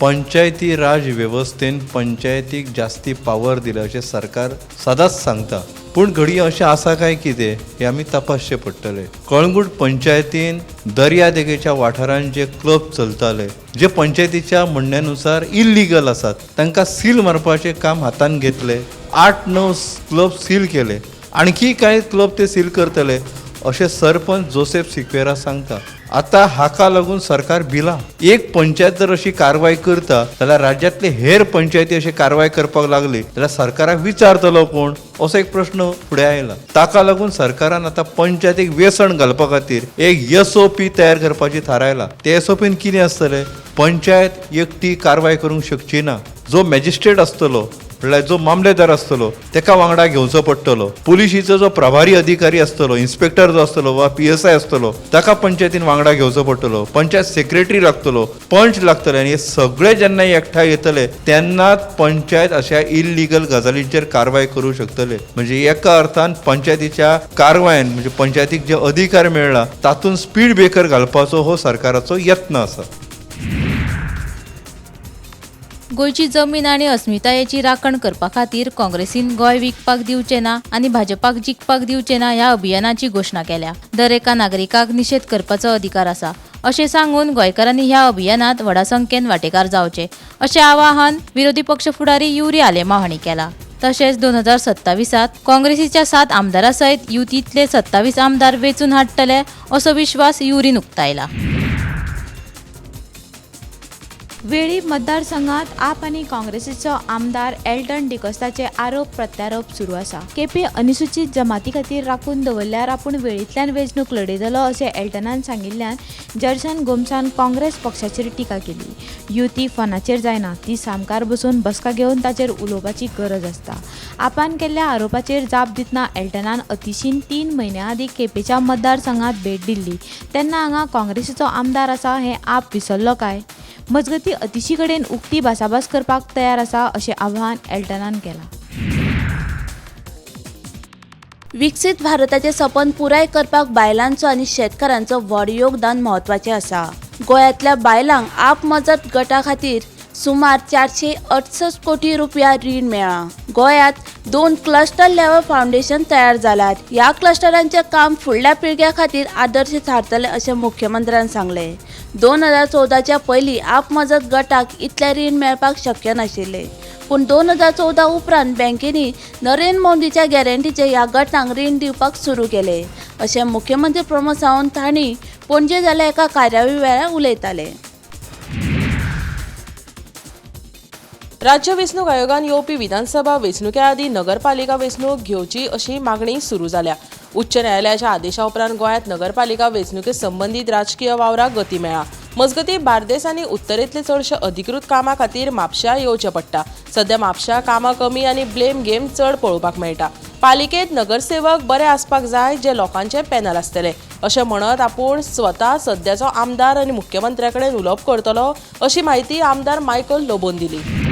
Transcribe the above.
पंचायती राज वेवस्थेन पंचायतीक जास्ती पावर दिला अशें सरकार सदांच सांगता, पूण घडये अशें आसा काय कितें हें आमी तपासचें पडटलें। कळंगूट पंचायतीन दर्यादेगेच्या वाठारांत जे क्लब चलताले, जे पंचायतीच्या म्हणण्यानुसार इल्लीगल आसात, तांकां सील मारपाचें काम हातान घेतलें। 8-9 क्लब सील केले, आणखी कांय क्लब ते सील करतले अशें सरपंच जोसेफ सिक्वेरा सांगता। आता हाका लागून सरकार भिला। एक पंचायत जर अशी कारवाय करता जाल्यार राज्यांतले हेर पंचायती अशी कारवाय करपाक लागली जाल्यार सरकाराक विचारतलो कोण, असो एक प्रश्न फुडें आयला। ताका लागून सरकारान आता पंचायतीक व्यसन घालपा खातीर एक SOP तयार करपाची थारायला। ते SOPन कितें आसतलें? पंचायत एकटी कारवाय करूंक शकची ना। जो मॅजिस्ट्रेट आसतलो म्हणल्यार जो मामलेदार आसतलो तेका वांगडा घेवचो पडटलो। पुलिशीचो जो प्रभारी अधिकारी आसतलो, इन्स्पेक्टर जो आसतलो वा PSI आसतलो, ताका पंचायतीन वांगडा घेवचो पडटलो। पंचायत सेक्रेटरी लागतलो, पंच लागतले, आनी हे सगळे जेन्ना एकठांय येतले तेन्नाच पंचायत अशा इल्लीगल गजालींचेर कारवाय करूं शकतले। म्हणजे एका अर्थान पंचायतीच्या कारवायेन म्हणजे पंचायतीक जे अधिकार मेळ्ळा तातूंत स्पीड ब्रेकर घालपाचो हो सरकाराचो यत्न आसा। गोयची जमीन आणि अस्मितायेची राखण करपा खातीर काँग्रेसीन गोंय विकपाक दिवचे ना आनी भाजपाक जिखपाक दिवचे ना ह्या अभियानाची घोषणा केल्या। दर एका नागरिकाक निषेध करपाचो अधिकार आसा अशें सांगून गोंयकारांनी ह्या अभियानात व्हडा संख्येन वांटेकार जावचे अशें आवाहन विरोधी पक्ष फुडारी युरी आलेमा हांणी केला। तशेंच 2027त काँग्रेसीच्या 7 आमदारां सयत युतीतले 27 आमदार वेचून हाडटले असो विश्वास युरीन उक्तायला। वेळी मतदारसंघात आप आणि काँग्रेसीचो आमदार एल्टन डिकोस्टाचे आरोप प्रत्यारोप सुरू आसा। केपी अनुसूचित जमाती खातीर राखून दवरल्यार आपूण वेळींतल्यान वेंचणूक लढयतलो अशें एल्टनान सांगिल्ल्यान जॉर्जन गोमसान काँग्रेस पक्षाचेर टिका केली। युती फनाचेर जायना, ती सामकार बसून बसका घेवन ताचेर उलोवपाची गरज आसता। आपान केल्ल्या आरोपाचेर जाप दितना एल्टनान अतिशीन 3 म्हयन्यां आदीं केपेच्या मतदारसंघात भेट दिल्ली तेन्ना हांगा काँग्रेसीचो आमदार आसा हें आप विसरलो काय? मजगती अतिशी कडेन उक्ती भासाभास करपाक तयार आसा अशें आव्हान एल्टनान केलां। विकसीत भारताचे सपन पुराय करपाक बायलांचो आनी शेतकारांचो व्हड योगदान म्हत्वाचें आसा। गोंयांतल्या बायलांक आप मजत गटा खातीर सुमार 468 कोटी रुपया रीण मेळ्ळा। गोंयांत 2 क्लस्टर लेवल फाउंडेशन तयार जाल्यात। ह्या क्लस्टरांचें काम फुडल्या पिळग्या खातीर आदर्श थारतलें अशें मुख्यमंत्र्यान सांगलें। 2014च्या पयलीं आप मजत गटाक इतलें रीण मेळपाक शक्य नाशिल्लें, पूण 2014 उपरांत बँकेनी नरेंद्र मोदीच्या गॅरंटीचे ह्या गटांक रीण दिवपाक सुरू केले अशें मुख्यमंत्री प्रमोद सावंत हांणी पणजे जाल्ल्या एका कार्यावळी वेळार उलयताले। राज्य वेंचणूक आयोगान येवपी विधानसभा वेंचणुके आदीं नगरपालिका वेंचणूक घेवची अशी मागणी सुरू जाल्या। उच्च न्यायालयाच्या आदेशा उपरांत गोंयांत नगरपालिका वेंचणुके संबंधीत राजकीय वावराक गती मेळ्ळा। मजगतीं बार्देस आनी उत्तरेंतले चडशे अधिकृत कामां खातीर म्हापश्यां येवचें पडटा। सध्या म्हापश्यां कामां कमी आनी ब्लेम गेम चड पळोवपाक मेळटा। पालिकेंत नगरसेवक बरे आसपाक जाय जे लोकांचे पॅनल आसतले अशें म्हणत आपूण स्वता सद्याचो आमदार आनी मुख्यमंत्र्या कडेन उलोवप करतलो अशी माहिती आमदार मायकल लोबोन दिली।